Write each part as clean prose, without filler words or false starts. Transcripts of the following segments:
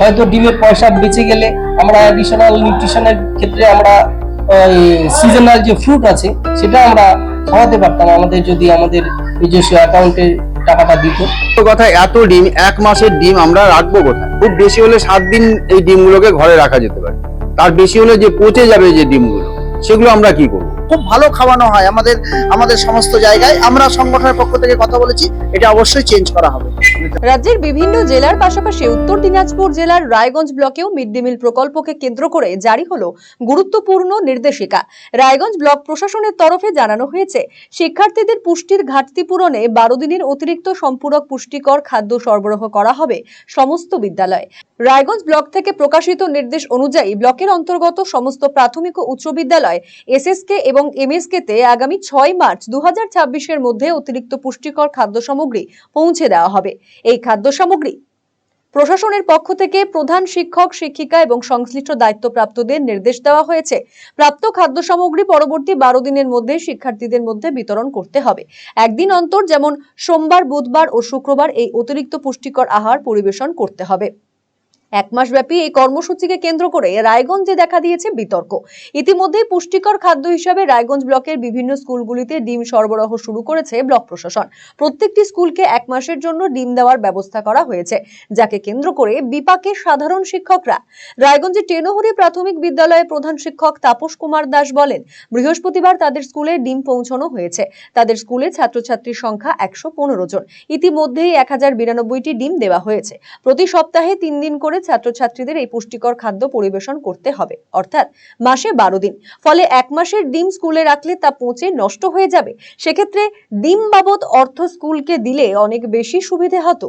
হয়তো ডিমের পয়সা বেঁচে গেলে আমরা অ্যাডিশনাল নিউট্রিশনের ক্ষেত্রে আমরা সিজনাল যে ফ্রুট আছে সেটা আমরা খাওয়াতে পারতাম, আমাদের যদি আমাদের নিজস্ব অ্যাকাউন্টে টাকাটা দিত। কথা, এত ডিম, এক মাসের ডিম আমরা রাখবো কোথায়? খুব বেশি হলে 7 দিন এই ডিমগুলোকে ঘরে রাখা যেতে পারে, তার বেশি হলে যে পচে যাবে যে ডিমগুলো, সেগুলো আমরা কি করবো? খুব ভালো খাওয়ানো হয় আমাদের সমস্ত জায়গায়। আমরা সংগঠনের পক্ষ থেকে কথা বলেছি, এটা অবশ্যই চেঞ্জ করা হবে। রাজ্যের বিভিন্ন জেলার পাশাপাশি উত্তর দিনাজপুর জেলার রায়গঞ্জ ব্লকেও মিড ডে মিল প্রকল্পকে কেন্দ্র করে জারি হলো গুরুত্বপূর্ণ নির্দেশিকা। রায়গঞ্জ ব্লক প্রশাসনের তরফে জানানো হয়েছে, শিক্ষার্থীদের পুষ্টির ঘাটতি পূরণে 12 দিনের অতিরিক্ত সম্পূরক পুষ্টিকর খাদ্য সরবরাহ করা হবে সমস্ত বিদ্যালয়ে। রায়গঞ্জ ব্লক থেকে প্রকাশিত নির্দেশ অনুযায়ী ব্লকের অন্তর্গত সমস্ত প্রাথমিক ও উচ্চ বিদ্যালয় এসএসকে এবং এমএসকে তে আগামী 6 মার্চ 2026-এর মধ্যে অতিরিক্ত পুষ্টিকর খাদ্য সামগ্রী পৌঁছে দেওয়া হবে। এই খাদ্য সামগ্রী প্রশাসনের পক্ষ থেকে প্রধান শিক্ষক, শিক্ষিকা এবং সংশ্লিষ্ট দায়িত্বপ্রাপ্তদের নির্দেশ দেওয়া হয়েছে। প্রাপ্ত খাদ্য সামগ্রী পরবর্তী 12 দিনের মধ্যে শিক্ষার্থীদের মধ্যে বিতরণ করতে হবে। একদিন অন্তর, যেমন সোমবার, বুধবার ও শুক্রবার এই অতিরিক্ত পুষ্টিকর আহার পরিবেশন করতে হবে। 1 মাস ব্যাপী এই কর্মসূচিকে কেন্দ্র করে রায়গঞ্জে দেখা দিয়েছে বিতর্ক। ইতিমধ্যেই পুষ্টিকর খাদ্য হিসাবে রায়গঞ্জ ব্লকের বিভিন্ন স্কুলগুলিতে ডিম সরবরাহ শুরু করেছে ব্লক প্রশাসন। প্রত্যেকটি স্কুলকে 1 মাসের জন্য ডিম দেওয়ার ব্যবস্থা করা হয়েছে, যাকে কেন্দ্র করে বিপাকের সাধারণ শিক্ষকরা। রায়গঞ্জের টেনহরি প্রাথমিক বিদ্যালয়ের প্রধান শিক্ষক তাপস কুমার দাস বলেন, বৃহস্পতিবার তাদের স্কুলে ডিম পৌঁছানো হয়েছে। তাদের স্কুলে ছাত্রছাত্রীর সংখ্যা 115 জন। ইতিমধ্যেই 1092টি ডিম দেওয়া হয়েছে। প্রতি সপ্তাহে 3 দিন করে ছাত্রছাত্রীদের এই পুষ্টিকর খাদ্য পরিবেশন করতে হবে, অর্থাৎ মাসে 12 দিন। ফলে 1 মাসের ডিম স্কুলে রাখলে তা পচে নষ্ট হয়ে যাবে। সেক্ষেত্রে ডিম বাবদ অর্থ স্কুলকে দিলে অনেক বেশি সুবিধে হতো।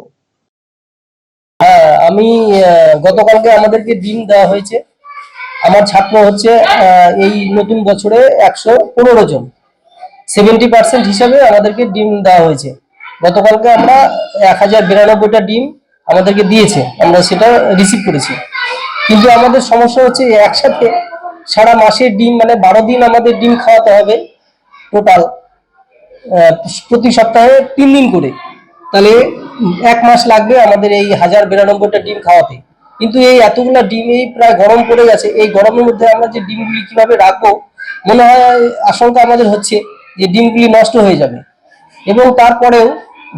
হ্যাঁ, আমি গতকালকে আমাদেরকে ডিম দেওয়া হয়েছে। আমার ছাত্র হচ্ছে এই নতুন বছরে 115 জন, 70% হিসাবে আমাদেরকে ডিম দেওয়া হয়েছে। গতকালকে আমরা 1092টা ডিম আমাদেরকে দিয়েছে, আমরা সেটা রিসিভ করেছি। কিন্তু আমাদের সমস্যা হচ্ছে একসাথে সারা মাসের ডিম, মানে 12 দিন আমাদের ডিম খাওয়াতে হবে টোটাল, প্রতি সপ্তাহে 3 দিন করে। তাহলে 1 মাস লাগবে আমাদের এই 1092টা ডিম খাওয়াতে। কিন্তু এই এতগুলা ডিম, এই প্রায় গরম পড়ে গেছে, এই গরমের মধ্যে আমরা যে ডিমগুলি কিভাবে রাখবো, মনে হয় আশঙ্কা আমাদের হচ্ছে যে ডিমগুলি নষ্ট হয়ে যাবে। এবং তারপরেও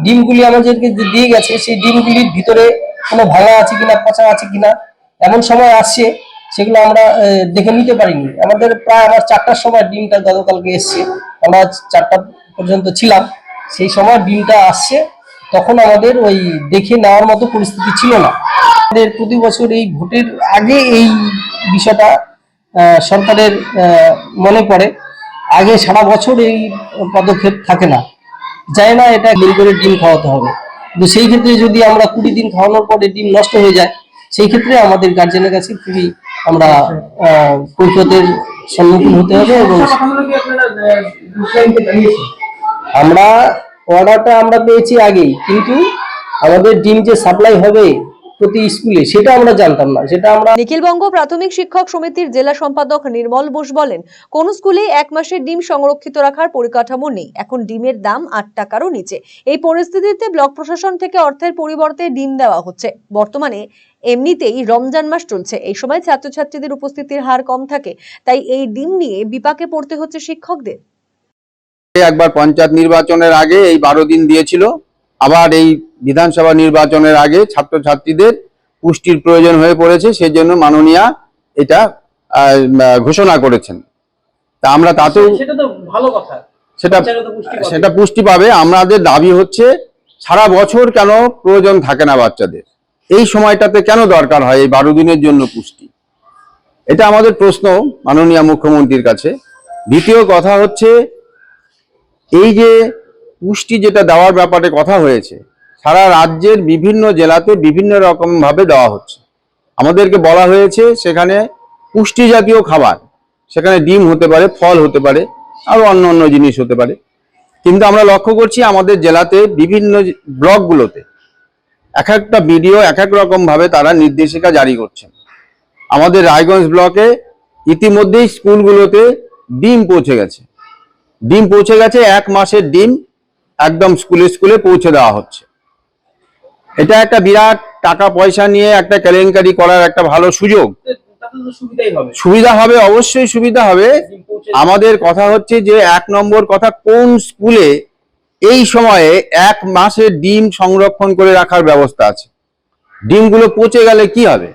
ডিমগুলি আমাদেরকে দিয়ে গেছে, সেই ডিমগুলির ভিতরে কোনো ভাঙা আছে কিনা, পচা আছে কিনা, এমন সময় আসছে সেগুলো আমরা দেখে নিতে পারিনি। আমাদের প্রায় আমার 4টার সময় ডিমটা গতকালকে এসছে, আমরা 4টা পর্যন্ত ছিলাম, সেই সময় ডিমটা আসছে, তখন আমাদের ওই দেখে নেওয়ার মতো পরিস্থিতি ছিল না। আমাদের প্রতি বছর এই ভোটের আগে এই বিষয়টা সরকারের মনে পড়ে, আগে সারা বছর এই পদক্ষেপ থাকে না, যায় না এটা দেরি করে ডিম খাওয়াতে হবে। কিন্তু সেই ক্ষেত্রে যদি আমরা 20 দিন খাওয়ানোর পরে ডিম নষ্ট হয়ে যায়, সেই ক্ষেত্রে আমাদের গার্জেনের কাছে খুবই আমরা কৈফিয়তের সম্মুখীন হতে হবে। এবং আমরা অর্ডারটা আমরা পেয়েছি আগেই, কিন্তু আমাদের ডিম যে সাপ্লাই হবে প্রতি স্কুলে সেটা আমরা জানতাম না। সেটা আমরা নিখিলবঙ্গ প্রাথমিক শিক্ষক সমিতির জেলা সম্পাদক নির্মল বোস বলেন, কোন স্কুলে 1 মাসের ডিম সংরক্ষিত রাখার পরিকাঠামো নেই। এখন ডিমের দাম 8 টাকারও নিচে। এই পরিস্থিতিতে ব্লক প্রশাসন থেকে অর্থের পরিবর্তে ডিম দেওয়া হচ্ছে। বর্তমানে এমনিতেই রমজান মাস চলছে, এই সময় ছাত্রছাত্রীদের উপস্থিতির হার কম থাকে, তাই এই ডিম নিয়ে বিপাকে পড়তে হচ্ছে শিক্ষকদের। একবার পঞ্চায়েত নির্বাচনের আগে এই 12 দিন দিয়েছিল, আবার এই বিধানসভা নির্বাচনের আগে ছাত্রছাত্রীদের পুষ্টির প্রয়োজন হয়ে পড়েছে, সেজন্য মাননীয়া এটা ঘোষণা করেছেন। তা আমরা তাতেও সেটা পুষ্টি পাবে। আমাদের দাবি হচ্ছে সারা বছর কেন প্রয়োজন থাকে না বাচ্চাদের, এই সময়টাতে কেন দরকার হয় এই 12 দিনের জন্য পুষ্টি? এটা আমাদের প্রশ্ন মাননীয় মুখ্যমন্ত্রীর কাছে। দ্বিতীয় কথা হচ্ছে, এই যে পুষ্টি যেটা দেওয়ার ব্যাপারে কথা হয়েছে, সারা রাজ্যের বিভিন্ন জেলাতে বিভিন্ন রকম ভাবে দেওয়া হচ্ছে। আমাদেরকে বলা হয়েছে সেখানে পুষ্টি জাতীয় খাবার, সেখানে ডিম হতে পারে, ফল হতে পারে, আরো অন্য অন্য জিনিস হতে পারে। কিন্তু আমরা লক্ষ্য করছি আমাদের জেলাতে বিভিন্ন ব্লকগুলোতে এক একটা বিডিও এক এক রকম ভাবে তারা নির্দেশিকা জারি করছেন। আমাদের রায়গঞ্জ ব্লকে ইতিমধ্যেই স্কুলগুলোতে ডিম পৌঁছে গেছে। 1 মাসের ডিম একদম স্কুলে স্কুলে পৌঁছে দেওয়া হচ্ছে। এটা একটা বিরাট টাকা পয়সা নিয়ে একটা কেলেঙ্কারি করার একটা ভালো সুযোগ। সুবিধা হবে, অবশ্যই সুবিধা হবে। আমাদের কথা হচ্ছে যে 1 নম্বর কথা, কোন স্কুলে এই সময়ে 1 মাসের ডিম সংরক্ষণ করে রাখার ব্যবস্থা আছে? ডিমগুলো পচে গেলে কি হবে?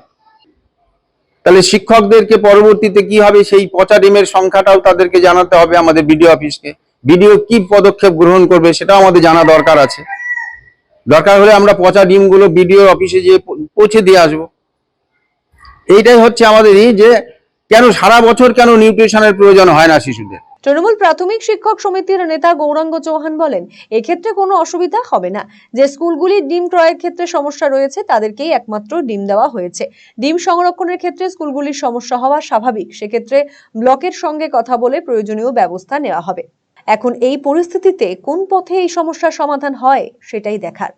তাহলে শিক্ষকদেরকে পরবর্তীতে কি হবে, সেই পচা ডিমের সংখ্যাটাও তাদেরকে জানাতে হবে আমাদের বিডিও অফিসকে। বিডিও কি পদক্ষেপ গ্রহণ করবে সেটাও আমাদের জানা দরকার আছে। দরকার হলে আমরা পচা ডিমগুলো বিডিও অফিসে গিয়ে পৌঁছে দিয়ে আসবো। এইটাই হচ্ছে আমাদের যে কেন সারা বছর কেন নিউট্রিশনের প্রয়োজন হয় না শিশুদের। তৃণমূল প্রাথমিক শিক্ষক সমিতির নেতা গৌরাঙ্গ চৌহান বলেন, এক্ষেত্রে কোনো অসুবিধা হবে না। যে স্কুলগুলি ডিম ক্রয়ের ক্ষেত্রে সমস্যা রয়েছে তাদেরকেই একমাত্র ডিম দেওয়া হয়েছে। ডিম সংরক্ষণের ক্ষেত্রে স্কুলগুলির সমস্যা হওয়া স্বাভাবিক, সেক্ষেত্রে ব্লকের সঙ্গে কথা বলে প্রয়োজনীয় ব্যবস্থা নেওয়া হবে। এখন এই পরিস্থিতিতে কোন পথে এই সমস্যার সমাধান হয় সেটাই দেখার।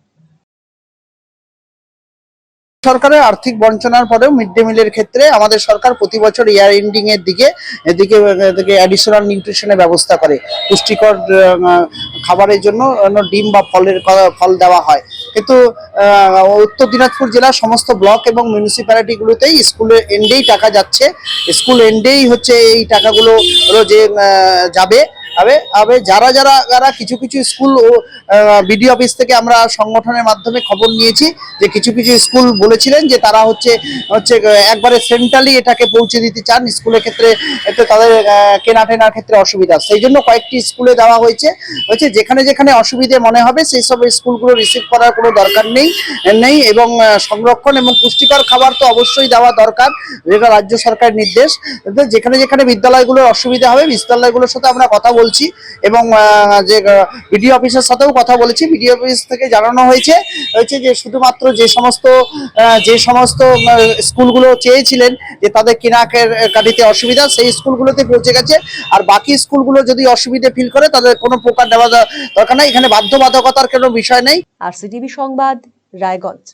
সরকারের আর্থিক বঞ্চনার পরেও মিড ডে মিলের ক্ষেত্রে আমাদের সরকার প্রতি বছর ইয়ার এন্ডিং এর এদিকে অ্যাডিশনাল নিউট্রিশনের ব্যবস্থা করে। পুষ্টিকর খাবারের জন্য ডিম বা ফল দেওয়া হয়। কিন্তু উত্তর দিনাজপুর জেলার সমস্ত ব্লক এবং মিউনিসিপ্যালিটিগুলোতেই স্কুলের এন্ডেই টাকা যাচ্ছে। স্কুল এন্ডেই হচ্ছে এই টাকাগুলো যে যাবে। যারা কিছু স্কুল ও বিডিও অফিস থেকে আমরা সংগঠনের মাধ্যমে খবর নিয়েছি যে কিছু স্কুল বলেছিলেন যে তারা হচ্ছে একবারে সেন্ট্রালি এটাকে পৌঁছে দিতে চান। স্কুলের ক্ষেত্রে এতে তাদের কেনাটেনার ক্ষেত্রে অসুবিধা, সেই জন্য কয়েকটি স্কুলে দেওয়া হয়েছে। যেখানে অসুবিধে মনে হবে সেই সব স্কুলগুলো রিসিভ করার কোনো দরকার নেই এবং সংরক্ষণ এবং পুষ্টিকর খাবার তো অবশ্যই দেওয়া দরকার, যেটা রাজ্য সরকারের নির্দেশ। যেখানে বিদ্যালয়গুলোর অসুবিধা হবে বিদ্যালয়গুলোর সাথে আমরা কথা বলছি এবং যে বিডিও অফিসের সাথেও কথা বলেছি। বিডিও অফিস থেকে জানানো হয়েছে যে শুধুমাত্র যে সমস্ত স্কুলগুলো চেয়েছিলেন যে তাদের কেনাকাটিতে অসুবিধা, সেই স্কুলগুলোতে পৌঁছে গেছে। আর বাকি স্কুলগুলো যদি অসুবিধা ফিল করে তাদের কোনো প্রকার দেওয়া দরকার নাই। এখানে বাধ্যবাধকতার কোনো বিষয় নেই। RCTV সংবাদ, রায়গঞ্জ।